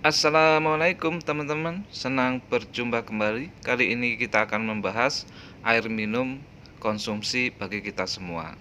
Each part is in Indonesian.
Assalamualaikum teman-teman, senang berjumpa kembali. Kali ini kita akan membahas air minum konsumsi bagi kita semua.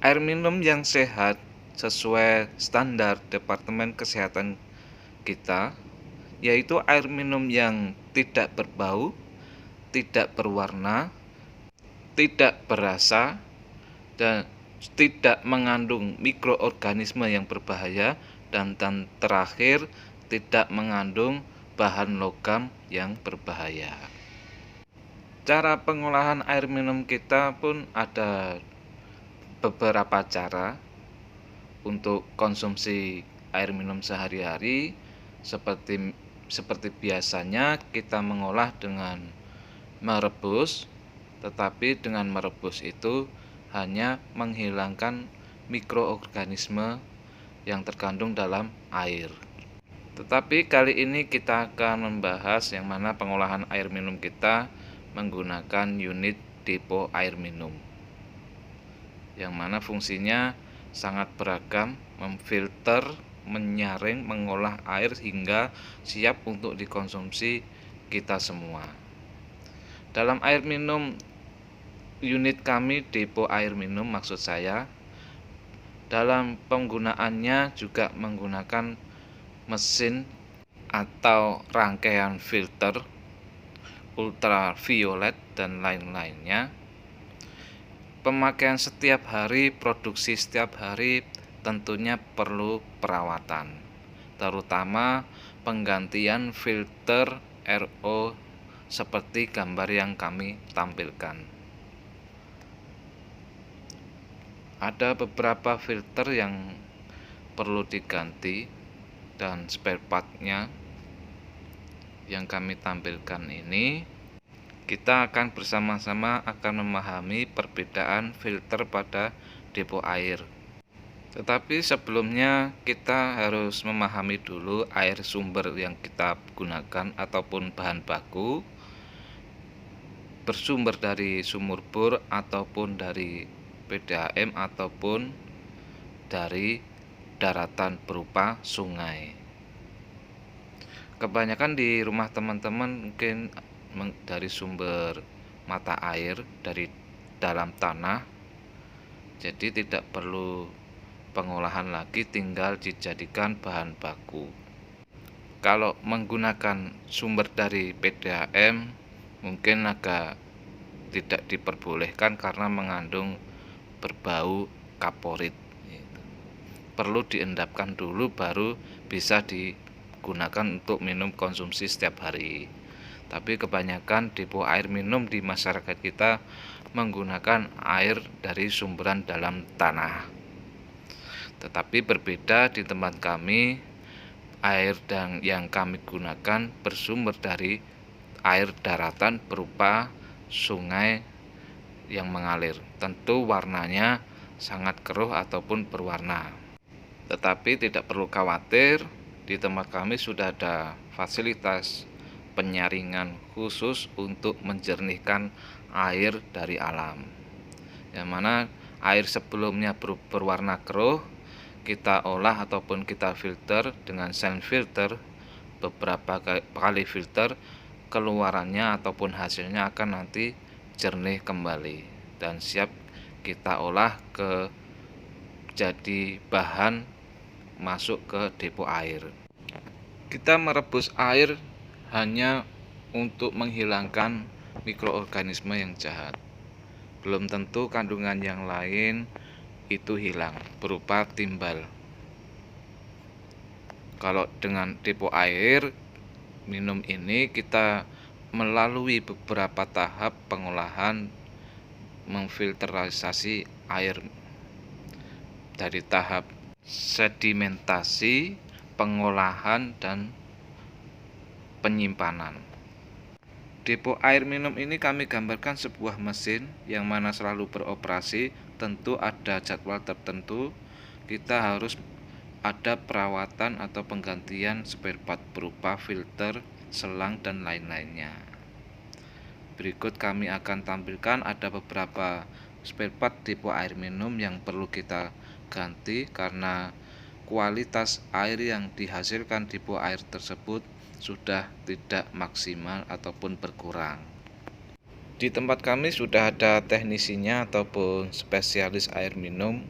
Air minum yang sehat sesuai standar Departemen Kesehatan kita, yaitu air minum yang tidak berbau, tidak berwarna, tidak berasa, dan tidak mengandung mikroorganisme yang berbahaya, dan terakhir tidak mengandung bahan logam yang berbahaya. Cara pengolahan air minum kita pun ada beberapa cara untuk konsumsi air minum sehari-hari. Seperti biasanya kita mengolah dengan merebus, tetapi dengan merebus itu hanya menghilangkan mikroorganisme yang terkandung dalam air. Tetapi kali ini kita akan membahas yang mana pengolahan air minum kita menggunakan unit depo air minum, yang mana fungsinya sangat beragam, memfilter, menyaring, mengolah air hingga siap untuk dikonsumsi kita semua. Dalam air minum unit kami, depo air minum maksud saya, dalam penggunaannya juga menggunakan mesin atau rangkaian filter ultraviolet dan lain-lainnya. Pemakaian setiap hari, produksi setiap hari tentunya perlu perawatan, terutama penggantian filter RO seperti gambar yang kami tampilkan. Ada beberapa filter yang perlu diganti dan spare partnya yang kami tampilkan ini. Kita akan bersama-sama akan memahami perbedaan filter pada depo air. Tetapi sebelumnya kita harus memahami dulu air sumber yang kita gunakan ataupun bahan baku bersumber dari sumur bor ataupun dari PDAM ataupun dari daratan berupa sungai. Kebanyakan di rumah teman-teman mungkin dari sumber mata air dari dalam tanah, jadi tidak perlu pengolahan lagi, tinggal dijadikan bahan baku. Kalau menggunakan sumber dari PDAM mungkin agak tidak diperbolehkan karena mengandung berbau kaporit. Perlu diendapkan dulu baru bisa digunakan untuk minum konsumsi setiap hari. Tapi kebanyakan depo air minum di masyarakat kita menggunakan air dari sumberan dalam tanah. Tetapi berbeda di tempat kami, air yang kami gunakan bersumber dari air daratan berupa sungai yang mengalir. Tentu warnanya sangat keruh ataupun berwarna. Tetapi tidak perlu khawatir, di tempat kami sudah ada fasilitas penyaringan khusus untuk menjernihkan air dari alam, yang mana air sebelumnya berwarna keruh kita olah ataupun kita filter dengan sand filter. Beberapa kali filter, keluarannya ataupun hasilnya akan nanti jernih kembali dan siap kita olah ke jadi bahan masuk ke depo air. Kita merebus air hanya untuk menghilangkan mikroorganisme yang jahat. Belum tentu kandungan yang lain itu hilang berupa timbal. Kalau dengan depo air minum ini kita melalui beberapa tahap pengolahan, memfilterisasi air dari tahap sedimentasi, pengolahan, dan penyimpanan. Depo air minum ini kami gambarkan sebuah mesin yang mana selalu beroperasi. Tentu ada jadwal tertentu, kita harus ada perawatan atau penggantian spare part berupa filter, selang, dan lain-lainnya. Berikut kami akan tampilkan ada beberapa spare part depo air minum yang perlu kita ganti karena kualitas air yang dihasilkan depo air tersebut sudah tidak maksimal ataupun berkurang. Di tempat kami sudah ada teknisinya ataupun spesialis air minum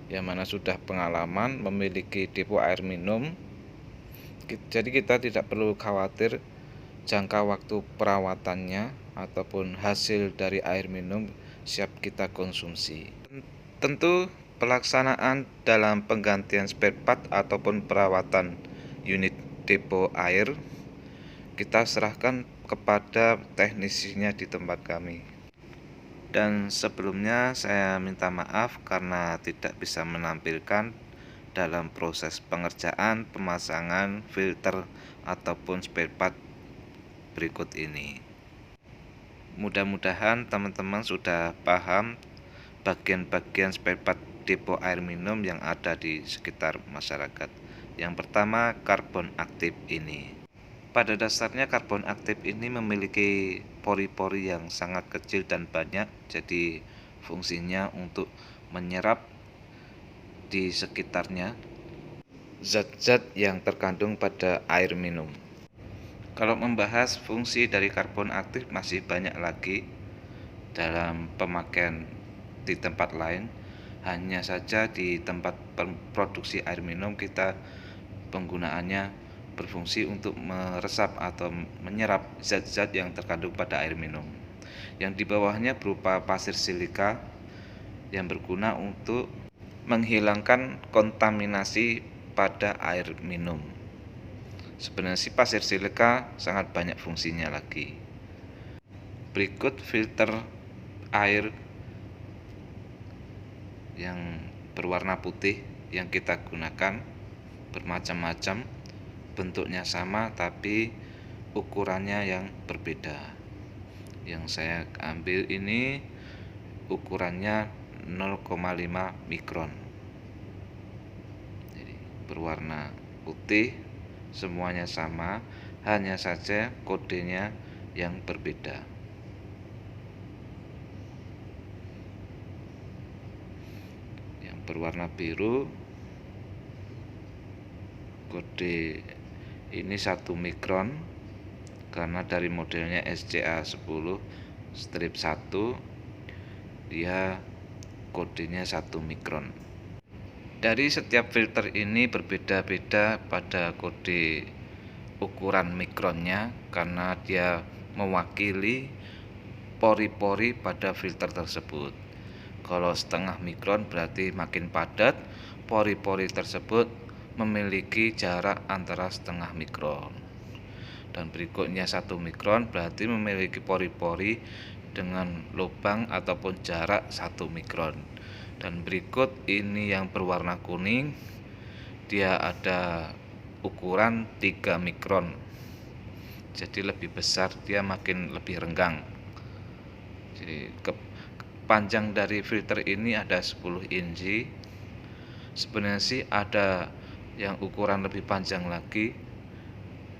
yang mana sudah pengalaman memiliki depo air minum. Jadi kita tidak perlu khawatir jangka waktu perawatannya ataupun hasil dari air minum siap kita konsumsi. Tentu pelaksanaan dalam penggantian spare part ataupun perawatan unit depo air kita serahkan kepada teknisinya di tempat kami. Dan sebelumnya saya minta maaf karena tidak bisa menampilkan dalam proses pengerjaan pemasangan filter ataupun spare part berikut ini. Mudah-mudahan teman-teman sudah paham bagian-bagian spare part depo air minum yang ada di sekitar masyarakat. Yang pertama, karbon aktif ini. Pada dasarnya karbon aktif ini memiliki pori-pori yang sangat kecil dan banyak, jadi fungsinya untuk menyerap di sekitarnya zat-zat yang terkandung pada air minum. Kalau membahas fungsi dari karbon aktif masih banyak lagi dalam pemakaian di tempat lain. Hanya saja di tempat produksi air minum kita penggunaannya berfungsi untuk meresap atau menyerap zat-zat yang terkandung pada air minum. Yang di bawahnya berupa pasir silika yang berguna untuk menghilangkan kontaminasi pada air minum. Sebenarnya pasir silika sangat banyak fungsinya lagi. Berikut filter air yang berwarna putih yang kita gunakan, bermacam-macam, bentuknya sama tapi ukurannya yang berbeda. Yang saya ambil ini ukurannya 0,5 mikron. Jadi berwarna putih, semuanya sama, hanya saja kodenya yang berbeda. Berwarna biru, kode ini 1 mikron karena dari modelnya SCA10 strip 1 dia kodenya 1 mikron. Dari setiap filter ini berbeda-beda pada kode ukuran mikronnya karena dia mewakili pori-pori pada filter tersebut. Kalau setengah mikron berarti makin padat, pori-pori tersebut memiliki jarak antara setengah mikron. Dan berikutnya 1 mikron berarti memiliki pori-pori dengan lubang ataupun jarak 1 mikron. Dan berikut ini yang berwarna kuning, dia ada ukuran 3 mikron. Jadi lebih besar, dia makin lebih renggang. Jadi panjang dari filter ini ada 10 inci. Sebenarnya sih ada yang ukuran lebih panjang lagi,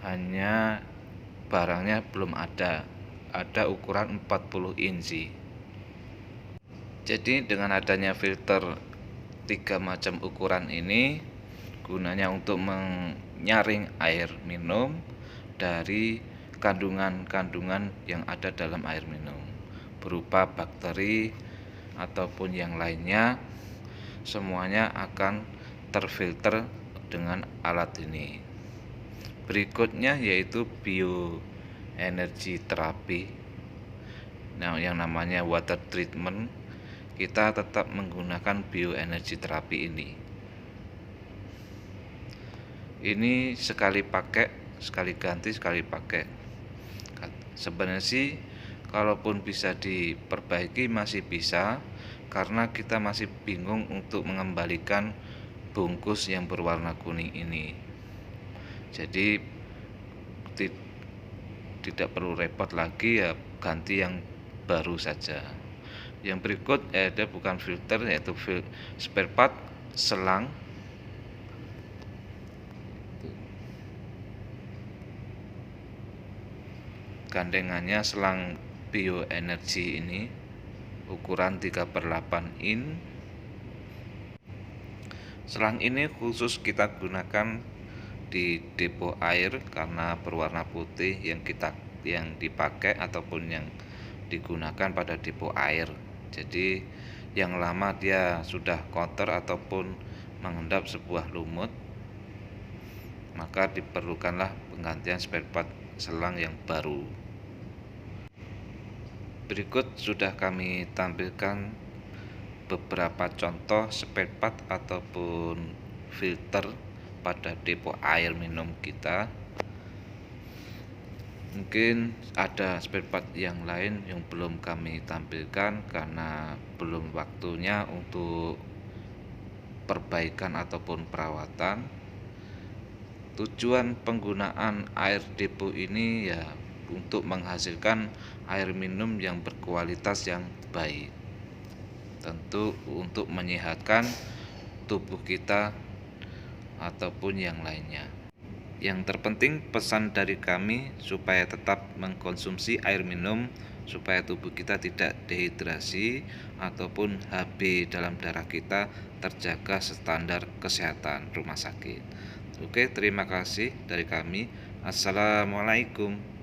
hanya barangnya belum ada. Ada ukuran 40 inci. Jadi dengan adanya filter 3 macam ukuran ini gunanya untuk menyaring air minum dari kandungan-kandungan yang ada dalam air minum, berupa bakteri ataupun yang lainnya, semuanya akan terfilter dengan alat ini. Berikutnya yaitu bioenergi terapi. Nah, yang namanya water treatment, kita tetap menggunakan bioenergi terapi ini. Ini sekali pakai, sekali ganti, sekali pakai. Sebenarnya sih kalaupun bisa diperbaiki masih bisa, karena kita masih bingung untuk mengembalikan bungkus yang berwarna kuning ini. Jadi tidak perlu repot lagi, ya ganti yang baru saja. Yang berikut ada bukan filter, yaitu spare part selang. Gandengannya selang bioenergi ini ukuran 3/8 in. Selang ini khusus kita gunakan di depo air karena berwarna putih yang dipakai ataupun yang digunakan pada depo air. Jadi yang lama dia sudah kotor ataupun mengendap sebuah lumut, maka diperlukanlah penggantian spare part selang yang baru. Berikut sudah kami tampilkan beberapa contoh spare part ataupun filter pada depo air minum kita. Mungkin ada spare part yang lain yang belum kami tampilkan karena belum waktunya untuk perbaikan ataupun perawatan. Tujuan penggunaan air depo ini ya untuk menghasilkan air minum yang berkualitas yang baik. Tentu untuk menyehatkan tubuh kita ataupun yang lainnya. Yang terpenting pesan dari kami supaya tetap mengkonsumsi air minum supaya tubuh kita tidak dehidrasi ataupun HB dalam darah kita terjaga standar kesehatan rumah sakit. Oke, terima kasih dari kami. Assalamualaikum.